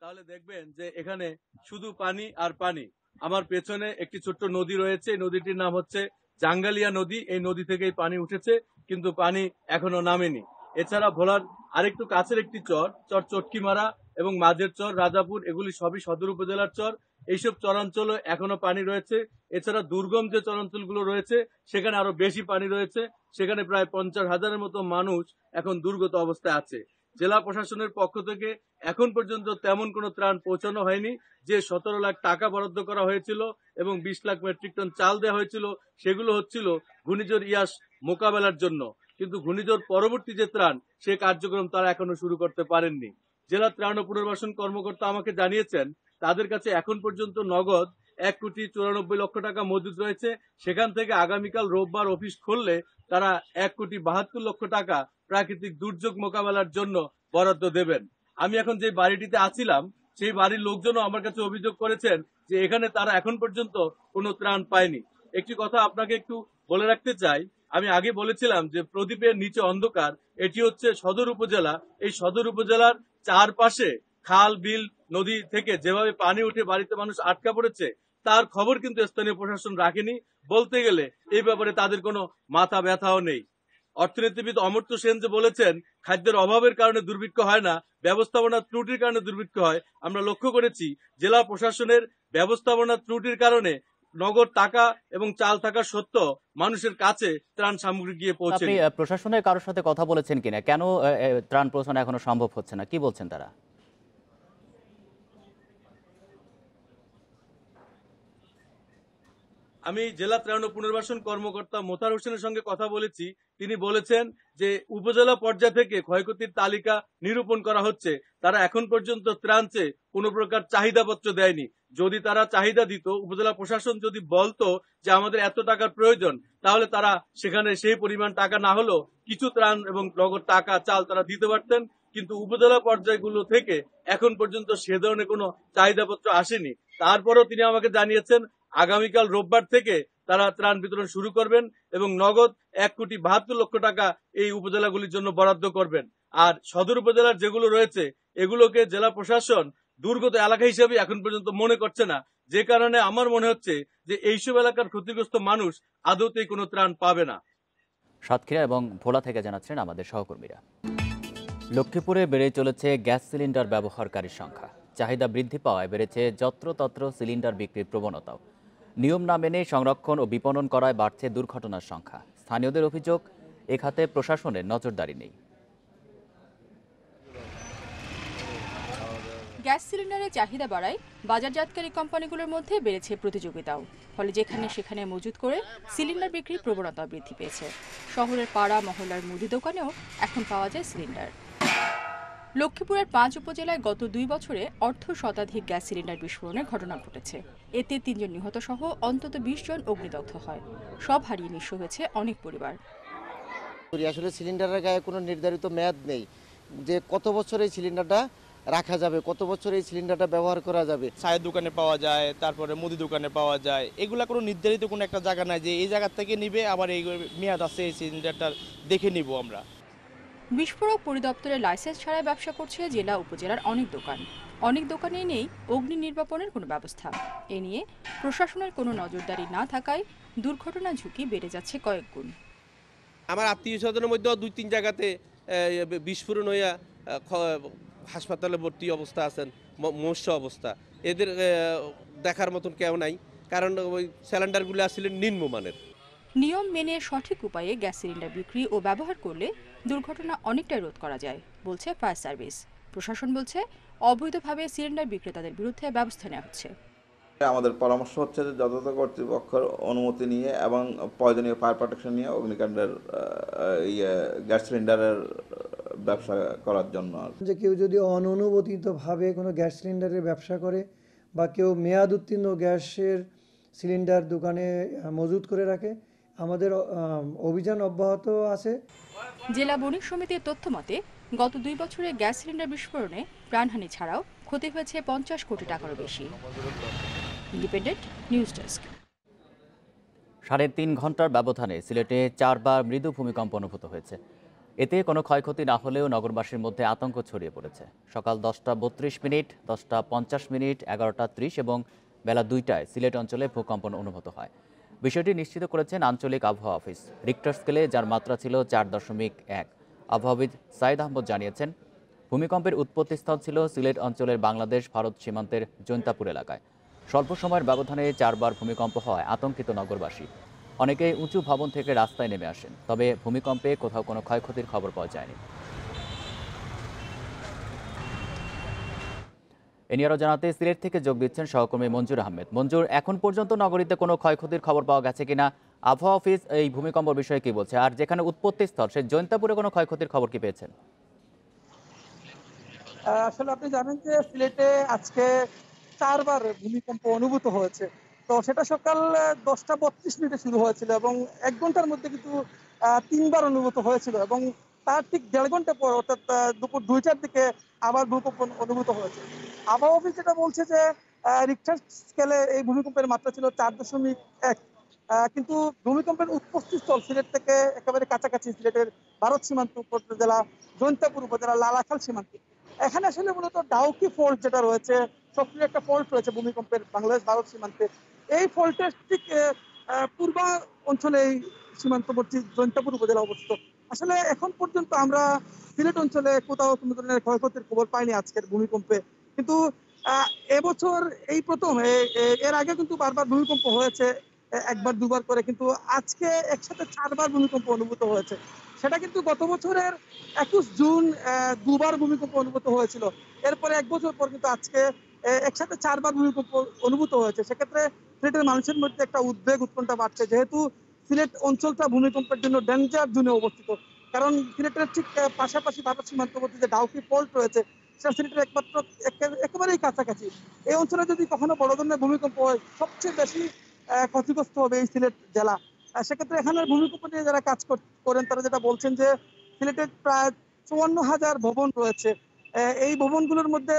তাহলে দেখবেন যে এখানে শুধু পানি আর পানি। আমার পেছনে একটি ছোট্ট নদী রয়েছে, নদীটির নাম হচ্ছে জাঙ্গালিয়া নদী। এই নদী থেকেই পানি উঠেছে, কিন্তু পানি এখনো নামেনি। এছাড়া ভোলার আরেকটু কাছের একটি চর চটকিমারা এবং মাঝের চর রাজাপুর, এগুলি সবই সদর উপজেলার চর। এইসব চরাঞ্চলে এখনো পানি রয়েছে। এছাড়া দুর্গম যে চরাঞ্চলগুলো রয়েছে সেখানে আরো বেশি পানি রয়েছে। সেখানে প্রায় 50,000-এর মতো মানুষ এখন দুর্গত অবস্থায় আছে। জেলা প্রশাসনের পক্ষ থেকে এখন পর্যন্ত তেমন কোনো ত্রাণ পৌঁছানো হয়নি। যে 17 লাখ টাকা বরাদ্দ করা হয়েছিল এবং 20 লাখ মেট্রিক টন চাল দেওয়া হয়েছিল, সেগুলো হচ্ছিল ঘূর্ণিঝড় ইয়াস মোকাবেলার জন্য, কিন্তু ঘূর্ণিঝড় পরবর্তী যে ত্রাণ, সে কার্যক্রম তারা এখনো শুরু করতে পারেননি। জেলা ত্রাণ ও পুনর্বাসন কর্মকর্তা আমাকে জানিয়েছেন তাদের কাছে এখন পর্যন্ত নগদ 1,94,00,000 টাকা মজুদ রয়েছে। সেখান থেকে আগামীকাল রোববার অফিস খুললে তারা 1,72,00,000 টাকা প্রাকৃতিক দুর্যোগ মোকাবেলার জন্য বরাদ্দ দেবেন। আমি এখন যে বাড়িটিতে আছিলাম, সেই বাড়ির লোকজনও আমার কাছে অভিযোগ করেছেন যে এখানে তারা এখন পর্যন্ত কোনো ত্রাণ পায়নি। একটি কথা আপনাকে একটু বলে রাখতে চাই, আমি আগে বলেছিলাম যে প্রদীপের নিচে অন্ধকার। এটি হচ্ছে সদর উপজেলা। এই সদর উপজেলার চারপাশে খাল বিল নদী থেকে যেভাবে পানি উঠে বাড়িতে মানুষ আটকা পড়েছে, তার খবর কিন্তু স্থানীয় প্রশাসন রাখেনি। বলতে গেলে এই ব্যাপারে তাদের কোনো মাথা ব্যথাও নেই। অর্থনীতিবিদ অমর্ত্য সেন যে বলেছেন খাদ্যের অভাবের কারণে দুর্ভিক্ষ হয় না, ব্যবস্থাপনার ত্রুটির কারণে দুর্ভিক্ষ হয়, আমরা লক্ষ্য করেছি জেলা প্রশাসনের ব্যবস্থাপনার ত্রুটির কারণে নগদ টাকা এবং চাল থাকা সত্ত্বেও মানুষের কাছে ত্রাণ সামগ্রী গিয়ে পৌঁছে। আপনি প্রশাসনের কারোর সাথে কথা বলেছেন কিনা, কেন ত্রাণ পৌঁছানো এখনো সম্ভব হচ্ছে না, কি বলছেন তারা? আমি জেলা ত্রাণ ও পুনর্বাসন কর্মকর্তা মোতার হোসেনের সঙ্গে কথা বলেছি। তিনি বলেছেন যে উপজেলা পর্যায় থেকে ক্ষয়ক্ষতির তালিকা নিরূপণ করা হচ্ছে। তারা এখন পর্যন্ত ত্রাণ চেয়ে কোনো প্রকার চাহিদাপত্র দেয়নি। যদি তারা চাহিদা দিত, উপজেলা প্রশাসন যদি বলতো যে আমাদের এত টাকার প্রয়োজন, তাহলে তারা সেখানে সেই পরিমাণ টাকা না হলেও কিছু ত্রাণ এবং নগদ টাকা চাল তারা দিতে পারতেন। কিন্তু উপজেলা পর্যায়গুলো থেকে এখন পর্যন্ত সে ধরনের কোনো চাহিদাপত্র আসেনি। তারপরেও তিনি আমাকে জানিয়েছেন আগামীকাল রোববার থেকে তারা ত্রাণ বিতরণ শুরু করবেন এবং নগদ 1,72,00,000 টাকা এই উপজেলাগুলির জন্য বরাদ্দ করবেন। আর সদর উপজেলার যেগুলো রয়েছে এগুলোকে জেলা প্রশাসন দুর্গত এলাকা হিসেবে এখন পর্যন্ত মনে করছে না, যে কারণে আমার মনে হচ্ছে যে এইসব এলাকার ক্ষতিগ্রস্ত মানুষ আদৌতেই কোনো ত্রাণ পাবে না। সাতক্ষীরা এবং ভোলা থেকে জানাচ্ছেন আমাদের সহকর্মীরা। লক্ষ্মীপুরে বেড়ে চলেছে গ্যাস সিলিন্ডার ব্যবহারকারীর সংখ্যা। চাহিদা বৃদ্ধি পাওয়ায় বেড়েছে যত্রতত্র সিলিন্ডার বিক্রির প্রবণতাও। নিয়ম না মেনে সংরক্ষণ ও বিপণন করায় বাড়ছে দুর্ঘটনার সংখ্যা। স্থানীয়দের অভিযোগ, এ খাতে প্রশাসনের নজরদারি নেই। গ্যাস সিলিন্ডারের চাহিদা বাড়ায় বাজারজাতকারী কোম্পানিগুলোর মধ্যে বেড়েছে প্রতিযোগিতাও। ফলে যেখানে সেখানে মজুত করে সিলিন্ডার বিক্রির প্রবণতা বৃদ্ধি পেয়েছে। শহরের পাড়া মহল্লার মুদি দোকানেও এখন পাওয়া যায় সিলিন্ডার। লক্ষ্মীপুরের 5 উপজেলায় গত 2 বছরে শতাধিক গ্যাস সিলিন্ডার বিস্ফোরণের ঘটনা ঘটেছে। এতে 3 জন নিহত সহ অন্তত 20 জন অগ্নিদগ্ধ হয়। সব হারিয়ে নিঃস্ব হয়েছে অনেক পরিবার। আসলে সিলিন্ডারের গায়ে কোনো নির্ধারিত মেয়াদ নেই যে কত বছর এই সিলিন্ডারটা রাখা যাবে, কত বছর এই সিলিন্ডারটা ব্যবহার করা যাবে। চায়ের দোকানে পাওয়া যায়, তারপরে মুদি দোকানে পাওয়া যায়। এগুলা কোনো নির্ধারিত কোনো একটা জায়গা নাই যে এই জায়গা থেকে নিবে আবার এই মেয়াদ আছে এই সিলিন্ডারটা দেখে নিব আমরা। বিস্ফোরক পরিদপ্তরের লাইসেন্স ছাড়াই ব্যবসা করছে জেলা উপজেলার অনেক দোকান। অনেক দোকানেই নেই অগ্নি নির্বাপনের কোনো ব্যবস্থা। এ নিয়ে প্রশাসনের কোনো নজরদারি না থাকায় দুর্ঘটনা ঝুঁকি বেড়ে যাচ্ছে কয়েক গুণ। আমার আত্মীয় স্বজনের মধ্যেও 2-3 জায়গাতে বিস্ফোরণ হইয়া হাসপাতালে ভর্তি অবস্থা আছেন, মৎস্য অবস্থা। এদের দেখার মতন কেউ নাই, কারণ ওই সিলিন্ডারগুলো আসলে নিম্নমানের। নিয়ম মেনে সঠিক উপায়ে গ্যাস সিলিন্ডার বিক্রি ও ব্যবহার করলে দুর্ঘটনা অনেকটাই রোধ করা যায় বলছে ফায়ার সার্ভিস। প্রশাসন বলছে অবৈধভাবে সিলিন্ডার বিক্রেতাদের বিরুদ্ধে ব্যবস্থা নেওয়া হচ্ছে। আমাদের পরামর্শ হচ্ছে যে যথাযথ কর্তৃপক্ষের অনুমতি নিয়ে এবং প্রয়োজনীয় ফায়ার প্রোটেকশন নিয়ে অগ্নিকাণ্ডের গ্যাস সিলিন্ডারের ব্যবসা করার জন্য। যে কেউ যদি অননুমোদিতভাবে কোনো গ্যাস সিলিন্ডারের ব্যবসা করে বা কেউ মেয়াদ উত্তীর্ণ গ্যাসের সিলিন্ডার দোকানে মজুত করে রাখে, আমাদের অভিযান অব্যাহত আছে। জেলা বণিক সমিতির তথ্য মতে গত 2 বছরে গ্যাস সিলিন্ডার বিস্ফোরণে প্রাণহানি ছাড়াও ক্ষতি হয়েছে 50 কোটি টাকারও বেশি। Independent news desk. 3.5 ঘন্টার ব্যবধানে সিলেটে 4 বার মৃদু ভূমিকম্প অনুভূত হয়েছে। এতে কোনো ক্ষয়ক্ষতি না হলেও নগরবাসীর মধ্যে আতঙ্ক ছড়িয়ে পড়েছে। সকাল 10:32, 10:50, 11:30 এবং বেলা 2টায় সিলেট অঞ্চলে ভূকম্পন অনুভূত হয়। বিষয়টি নিশ্চিত করেছেন আঞ্চলিক আবহাওয়া অফিস। রিক্টার স্কেলে যার মাত্রা ছিল 4.1। আবহাওয়াবিদ সাইদ আহমদ জানিয়েছেন, ভূমিকম্পের উৎপত্তিস্থল ছিল সিলেট অঞ্চলের বাংলাদেশ ভারত সীমান্তের জৈন্তাপুর এলাকায়। স্বল্প সময়ের ব্যবধানে 4 বার ভূমিকম্প হওয়ায় আতঙ্কিত নগরবাসী। অনেকে উঁচু ভবন থেকে রাস্তায় নেমে আসেন, তবে ভূমিকম্পে কোথাও কোনো ক্ষয়ক্ষতির খবর পাওয়া যায়নি। এ নিয়ে আরও জানাতে সিলেট থেকে যোগ দিচ্ছেন সহকর্মী মঞ্জুর আহমেদ। মঞ্জুর, এখন পর্যন্ত নগরীতে কোনো ক্ষয়ক্ষতির খবর পাওয়া গেছে কিনা? আবহাওয়া অফিস এই ভূমিকম্পের বিষয়ে কি বলছে? আর যেখানে উৎপত্তিস্থল সেই জৈন্তাপুরে কোনো ক্ষয়ক্ষতির খবর কি পেয়েছেন? আসলে আপনি জানেন যে সিলেটে আজকে 4 বার ভূমিকম্প অনুভূত হয়েছে। তো সেটা সকাল 10:32 শুরু হয়েছিল এবং 1 ঘন্টার মধ্যে কিন্তু 3 বার অনুভূত হয়েছিল এবং তার ঠিক 1.5 ঘন্টা পর অর্থাৎ দুপুর 2টার দিকে আবার ভূমিকম্প অনুভূত হয়েছে। আবহাওয়া অফিস যেটা বলছে যে রিক্টার স্কেলে এই ভূমিকম্পের মাত্রা ছিল 4.1। কিন্তু ভূমিকম্পের উৎপত্তিস্থল সিলেট থেকে একেবারে কাছাকাছি, সিলেটের ভারত সীমান্ত উপজেলা জৈন্তাপুর উপজেলা লালাখাল সীমান্ত। এখানে আসলে মূলত ডাউকি ফল্ট যেটা রয়েছে, সক্রিয় একটা ফল্ট রয়েছে ভূমিকম্পের বাংলাদেশ ভারত সীমান্তে। এই ফল্টের ঠিক পূর্বা অঞ্চলে এই সীমান্তবর্তী জৈন্তাপুর উপজেলা অবস্থিত। আসলে এখন পর্যন্ত আমরা সিলেট অঞ্চলে কোথাও কোনো ধরনের ক্ষয়ক্ষতির খবর পাইনি আজকের ভূমিকম্পে। কিন্তু এবছর এই প্রথম, এর আগে কিন্তু বারবার ভূমিকম্প হয়েছে, 1বার 2বার করে, কিন্তু আজকে একসাথে 4 বার ভূমিকম্প অনুভূত হয়েছে। সেটা কিন্তু গত বছরের 21 জুন 2বার ভূমিকম্প অনুভূত হয়েছিল। এরপরে 1 বছর পর কিন্তু আজকে একসাথে 4 বার ভূমিকম্প অনুভূত হয়েছে। সেক্ষেত্রে সিলেটের মানুষের মধ্যে একটা উদ্বেগ উৎকণ্ঠা বাড়ছে, যেহেতু সিলেট অঞ্চলটা ভূমিকম্পের জন্য ডেঞ্জার জোনে অবস্থিত। কারণ সিলেটের ঠিক পাশাপাশি ভারত সীমান্তবর্তী যে ডাউকি ফল্ট রয়েছে সেটা সিলেটের একমাত্র একেবারেই কাছাকাছি। এই অঞ্চলে যদি কখনো বড় ধরনের ভূমিকম্প হয়, সবচেয়ে বেশি ক্ষতিগ্রস্ত হবে এই সিলেট জেলা। সেক্ষেত্রে এখানের ভূমিকম্প নিয়ে যারা কাজ করেন তারা যেটা বলছেন যে সিলেটের প্রায় 54,000 ভবন রয়েছে। এই ভবনগুলোর মধ্যে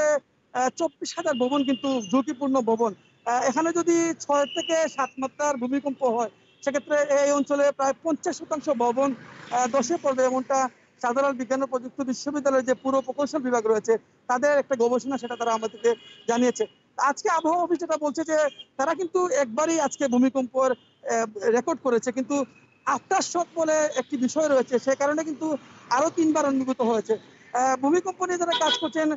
24,000 ভবন কিন্তু ঝুঁকিপূর্ণ ভবন। এখানে যদি 6 থেকে 7 মাত্রার ভূমিকম্প হয়, সেক্ষেত্রে এই অঞ্চলে প্রায় 50% ভবন ধসে পড়বে, এমনটা সাধারণ বিজ্ঞান ও প্রযুক্তি বিশ্ববিদ্যালয়ের যে পুরো প্রকৌশল বিভাগ রয়েছে তাদের একটা গবেষণা, সেটা তারা আমাদেরকে জানিয়েছে। আজকে আবহাওয়া অফিস যেটা বলছে যে তারা কিন্তু একবারই আজকে ভূমিকম্পের রেকর্ড করেছে, কিন্তু আফটার শক বলে একটি বিষয় রয়েছে, সে কারণে কিন্তু আরো 3বার অনুভূত হয়েছে। ভূমিকম্প নিয়ে যারা কাজ করছেন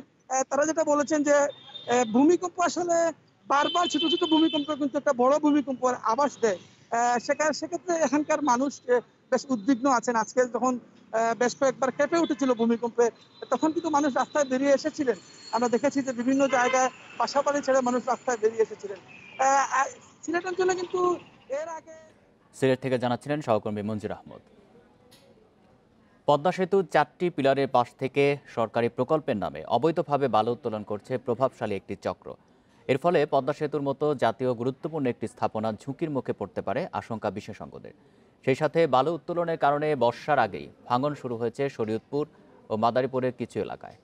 তারা যেটা বলেছেন যে ভূমিকম্প আসলে বারবার ছোট ছোট ভূমিকম্প কিন্তু একটা বড় ভূমিকম্পের আভাস দেয়। সেক্ষেত্রে এখানকার মানুষ বেশ উদ্বিগ্ন আছেন। আজকে যখন বেশ কয়েকবার কেঁপে উঠেছিল ভূমিকম্পে, তখন কিন্তু মানুষ রাস্তায় বেরিয়ে এসেছিলেন। আমরা দেখেছি যে বিভিন্ন জায়গায় বাসাবাড়ি ছেড়ে মানুষ রাস্তায় বেরিয়ে এসেছিলেন। সিলেটের জন্য কিন্তু এর আগে সিলেট থেকে জানাচ্ছিলেন সহকর্মী মঞ্জুর আহমদ। পদ্মা সেতু 4টি পিলারের পাশ থেকে সরকারি প্রকল্পের নামে অবৈধভাবে বালু উত্তোলন করছে প্রভাবশালী একটি চক্র। এর ফলে পদ্মা সেতুর মতো জাতীয় গুরুত্বপূর্ণ একটি স্থাপনা ঝুঁকির মুখে পড়তে পারে আশঙ্কা বিশেষজ্ঞদের। সেই সাথে বালু উত্তোলনের কারণে বর্ষার আগেই ভাঙন শুরু হয়েছে শরীয়তপুর ও মাদারীপুরের কিছু এলাকায়।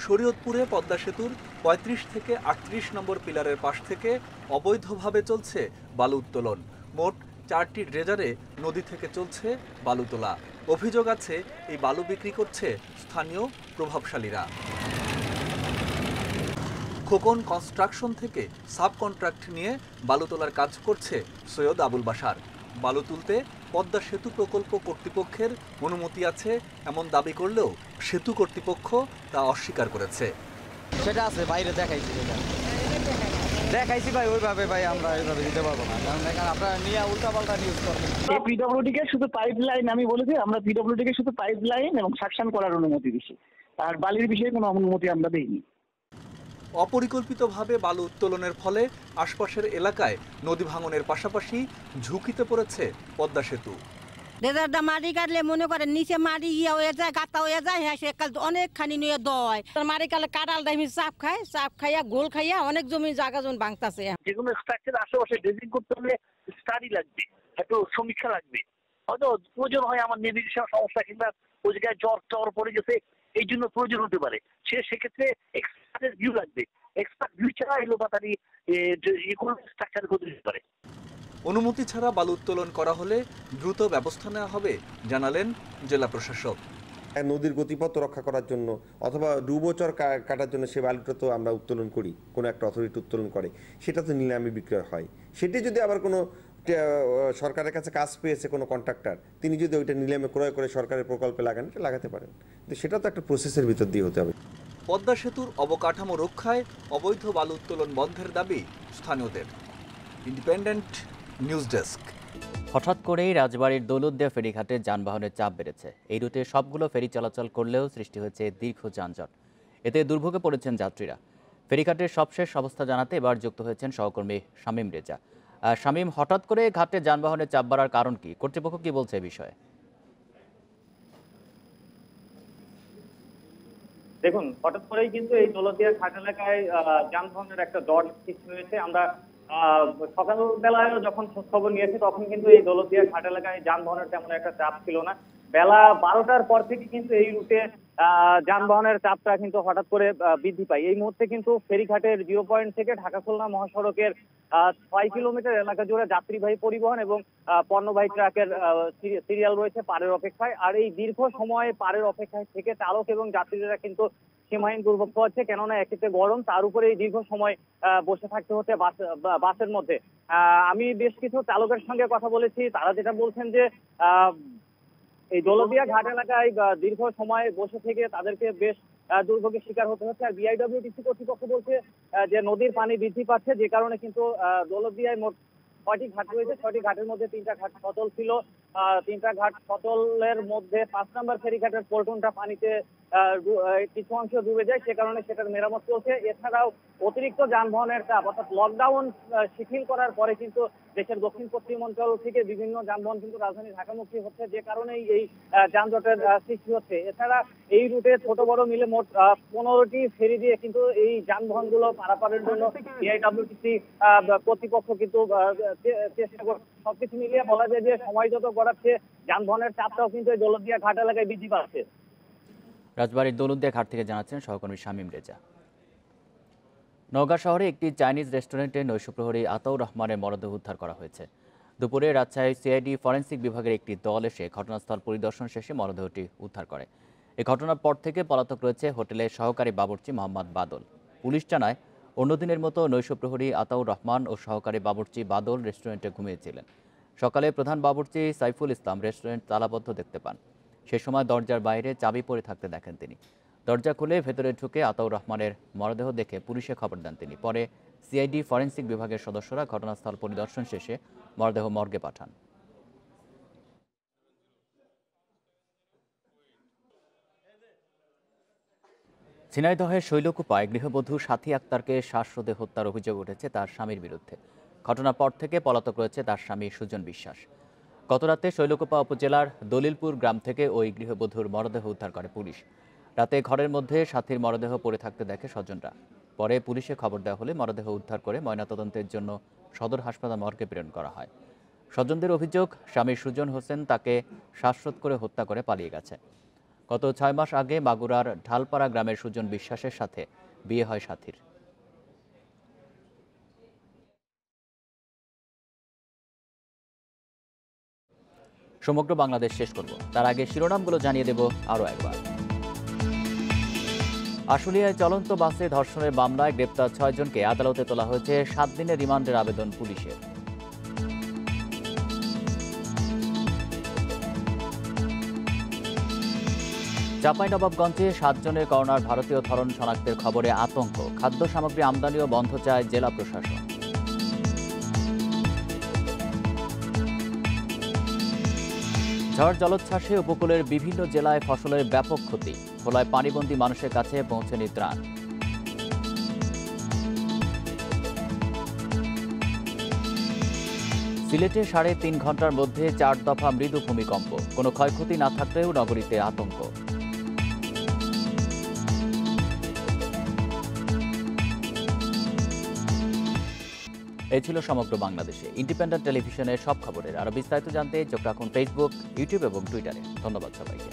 শরীয়তপুরে পদ্মা সেতুর ৩৫ থেকে ৩৮ নম্বর পিলারের পাশ থেকে অবৈধভাবে চলছে বালু উত্তোলন। মোট 4টি ড্রেজারে নদী থেকে চলছে বালু তোলা। অভিযোগ আছে এই বালু বিক্রি করছে স্থানীয় প্রভাবশালীরা। খোকন কনস্ট্রাকশন থেকে সাব কন্ট্রাক্ট নিয়ে বালু তোলার কাজ করছে সৈয়দ আবুল বাশার। বালু তুলতে পদ্মা সেতু প্রকল্প কর্তৃপক্ষের অনুমতি আছে এমন দাবি করলেও সেতু কর্তৃপক্ষ তা অস্বীকার করেছে। সেটা আছে, বাইরে দেখাইছি ভাই, ওইভাবে ভাই আমরা ওইভাবে দিতে পারবো না, কারণ দেখেন আপনারা নিয়ে উল্টাপাল্টা নিউজ করবেন। পিডব্লিউডি কে শুধু পাইপ লাইন, আমি বলেছি আমরা পিডব্লিউডি কে শুধু পাইপ লাইন এবং সাকশন করার অনুমতি দিচ্ছি, আর বালির বিষয়ে কোনো অনুমতি আমরা দেইনি। অপরিকল্পিতভাবে বালু উত্তোলনের ফলে আশপাশের এলাকায় নদী ভাঙনের পাশাপাশি ঝুঁকিতে পড়েছে পদ্মা সেতু। ডেজার্টটা মাটি কাটলে মনে করেন নিচে মাটি ইয়ে হয়ে যায়, গাঁথা হয়ে যায়, হ্যাঁ সেকাল অনেকখানি নিয়ে দয় মাটি কালে কাটাল টাইমে চাপ খাইয়া গোল খাইয়া অনেক জমি জায়গা জমি ভাঙতাছে। যেকোনো স্ট্রাকচার আশেপাশে ড্রেজিং করতে হলে স্টাডি লাগবে, একটু সমীক্ষা লাগবে, হয়তো প্রয়োজন হয় আমার নির্দিষ্ট সমস্যা কিংবা ওই জায়গায় জ্বর পড়ে গেছে, এই জন্য প্রয়োজন হতে পারে, সেক্ষেত্রে এক্সপার্টের ভিউ লাগবে। এক্সপার্ট ভিউ ছাড়া এলো তাড়াতাড়ি স্ট্রাকচার করতে দিতে পারে। অনুমতি ছাড়া বালু উত্তোলন করা হলে দ্রুত ব্যবস্থা নেওয়া হবে জানালেন জেলা প্রশাসক। নদীর গতিপথ রক্ষা করার জন্য অথবা ডুবোচর কাটার জন্য সে বালুটা তো আমরা উত্তোলন করি, কোনো একটা অথরিটি উত্তোলন করে, সেটা তো নিলামে বিক্রয় হয়। সেটি যদি আবার কোনো সরকারের কাছে কাজ পেয়েছে কোনো কন্ট্রাক্টর, তিনি যদি ওইটা নিলামে ক্রয় করে সরকারের প্রকল্পে লাগান, এটা লাগাতে পারেন, কিন্তু সেটা তো একটা প্রসেসের ভিতর দিয়ে হতে হবে। পদ্মা সেতুর অবকাঠামো রক্ষায় অবৈধ বালু উত্তোলন বন্ধের দাবি স্থানীয়দের। Independent news desk. হঠাৎ করেই রাজবাড়ীর দৌলতদিয়া ফেরিঘাটে যানবাহনের চাপ বেড়েছে। এই রুটে সবগুলো ফেরি চলাচল করলেও সৃষ্টি হয়েছে দীর্ঘ যানজট। এতে দুর্ভোগে পড়েছেন যাত্রীরা। ফেরিঘাটের সবশেষ অবস্থা জানাতে এবার যুক্ত হয়েছেন সহকর্মী শামীম রেজা। শামীম, হঠাৎ করে ঘাটে যানবাহনের চাপ বাড়ার কারণ কি? কর্তৃপক্ষ কি বলছে এই বিষয়ে? দেখুন, হঠাৎ করেই কিন্তু এই দৌলতদিয়া ঘাট এলাকায় যানবাহনের একটা জট সৃষ্টি হয়েছে। আমরা সকালবেলায় যখন খবর নিয়েছি তখন কিন্তু এই দৌলতদিয়া ঘাট এলাকায় যানবাহনের তেমন একটা চাপ ছিল না। বেলা 12টার পর থেকে কিন্তু এই রুটে যানবাহনের চাপটা কিন্তু হঠাৎ করে বৃদ্ধি পায়। এই মুহূর্তে কিন্তু ফেরিঘাটের 0 পয়েন্ট থেকে ঢাকা খুলনা মহাসড়কের 6 কিলোমিটার এলাকা জুড়ে যাত্রীবাহী পরিবহন এবং পণ্যবাহী ট্রাকের সিরিয়াল রয়েছে পারের অপেক্ষায়। আর এই দীর্ঘ সময় পারের অপেক্ষায় থেকে চালক এবং যাত্রীরা কিন্তু সীমাহীন দুর্ভোগ হচ্ছে, কেননা একেতে গরম, তার উপরে এই দীর্ঘ সময় বসে থাকতে হচ্ছে বাসের মধ্যে। আমি বেশ কিছু চালকের সঙ্গে কথা বলেছি, তারা যেটা বলছেন যে এই দৌলতদিয়া ঘাট এলাকায় দীর্ঘ সময় বসে থেকে তাদেরকে বেশ দুর্ভোগের শিকার হতে হচ্ছে। আর বিআইডব্লিউটিসি কর্তৃপক্ষ বলছে যে নদীর পানি বৃদ্ধি পাচ্ছে, যে কারণে কিন্তু দৌলতদিয়ায় মোট 6টি ঘাট রয়েছে। 6টি ঘাটের মধ্যে 3টা ঘাট সচল ছিল। 3টা ঘাট সচলের মধ্যে 5 নম্বর ফেরিঘাটের পল্টনটা পানিতে কিছু অংশ ডুবে যায়, সে কারণে সেটার মেরামত চলছে। এছাড়াও অতিরিক্ত যানবাহনের চাপ, অর্থাৎ লকডাউন শিথিল করার পরে কিন্তু দেশের দক্ষিণ পশ্চিম অঞ্চল থেকে বিভিন্ন যানবাহন কিন্তু রাজধানী ঢাকামুখী হচ্ছে, যে কারণেই এই যানজটের সৃষ্টি হচ্ছে। এছাড়া এই রুটে ছোট বড় মিলে মোট 15টি ফেরি দিয়ে কিন্তু এই যানবাহনগুলো পারাপারের জন্য বিআইডব্লিউটিসি কর্তৃপক্ষ কিন্তু চেষ্টা করছে। সবকিছু মিলিয়ে বলা যায় যে সময় যত গড়াচ্ছে যানবাহনের চাপটাও কিন্তু এই দৌলতদিয়া ঘাট এলাকায় বৃদ্ধি পাচ্ছে। রাজবাড়ীর দৌলতদিয়া ঘাট থেকে জানাচ্ছেন সহকর্মী শামীম রেজা। নওগাঁ শহরে একটি চাইনিজ রেস্টুরেন্টে নৈশপ্রহরী আতাউর রহমানের মরদেহ উদ্ধার করা হয়েছে। দুপুরে রাজশাহী সিআইডি ফরেনসিক বিভাগের একটি দল এসে ঘটনাস্থল পরিদর্শন শেষে মরদেহটি উদ্ধার করে। এই ঘটনার পর থেকে পলাতক রয়েছে হোটেলের সহকারী বাবুর্চি মোহাম্মদ বাদল। পুলিশ জানায় অন্যদিনের মতো নৈশপ্রহরী আতাউর রহমান ও সহকারী বাবুর্চি বাদল রেস্টুরেন্টে ঘুমিয়েছিলেন। সকালে প্রধান বাবুর্চি সাইফুল ইসলাম রেস্টুরেন্ট তালাবদ্ধ দেখতে পান। সে সময় দরজার বাইরে চাবি পড়ে থাকতে দেখেন তিনি। দরজা খুলে ভেতরে ঢুকে আতাউর রহমানের মরদেহ দেখে পুলিশে খবর দেন তিনি। পরে সিআইডি ফরেনসিক বিভাগের সদস্যরা ঘটনাস্থল পরিদর্শন শেষে মরদেহ মর্গে পাঠান। ঝিনাইদহের শৈলকুপায় গৃহবধূ সাথী আক্তারকে শ্বাসরোধে হত্যার অভিযোগ উঠেছে তার স্বামীর বিরুদ্ধে। ঘটনার পর থেকে পলাতক রয়েছে তার স্বামী সুজন বিশ্বাস। গতরাতে শৈলকুপা উপজেলার দলিলপুর গ্রাম থেকে ওই গৃহবধূর মরদেহ উদ্ধার করে পুলিশ। রাতে ঘরের মধ্যে সাথীর মরদেহ পড়ে থাকতে দেখে স্বজনরা। পরে পুলিশে খবর দেওয়া হলে মরদেহ উদ্ধার করে ময়নাতদন্তের জন্য সদর হাসপাতাল মর্গে প্রেরণ করা হয়। স্বজনদের অভিযোগ, স্বামী সুজন হোসেন তাকে শ্বাসরোধ করে হত্যা করে পালিয়ে গেছে। গত 6 মাস আগে মাগুরার ঢালপাড়া গ্রামের সুজন বিশ্বাসের সাথে বিয়ে হয় সাথীর। সমগ্র বাংলাদেশ শেষ করব, তার আগে শিরোনামগুলো জানিয়ে দেব আরও একবার। আশুলিয়ায় চলন্ত বাসে ধর্ষণের মামলায় গ্রেপ্তার 6 জনকে আদালতে তোলা হয়েছে। 7 দিনের রিমান্ডের আবেদন পুলিশের। চাঁপাইনবাবগঞ্জে 7 জনের করোনার ভারতীয় ধরন শনাক্তের খবরে আতঙ্ক। খাদ্য সামগ্রী আমদানিও বন্ধ চায় জেলা প্রশাসন। ঝড় জলোচ্ছ্বাসে উপকূলের বিভিন্ন জেলায় ফসলের ব্যাপক ক্ষতি। ভোলায় পানিবন্দী মানুষের কাছে পৌঁছেনি ত্রাণ। সিলেটে 3.5 ঘন্টার মধ্যে 4 দফা মৃদু ভূমিকম্প। কোনো ক্ষয়ক্ষতি না থাকলেও নগরীতে আতঙ্ক। এই ছিল সমগ্র বাংলাদেশে ইন্ডিপেন্ডেন্ট টেলিভিশনের সব খবরের। আরো বিস্তারিত জানতে চোখ রাখুন ফেসবুক, ইউটিউব এবং টুইটারে। ধন্যবাদ সবাইকে।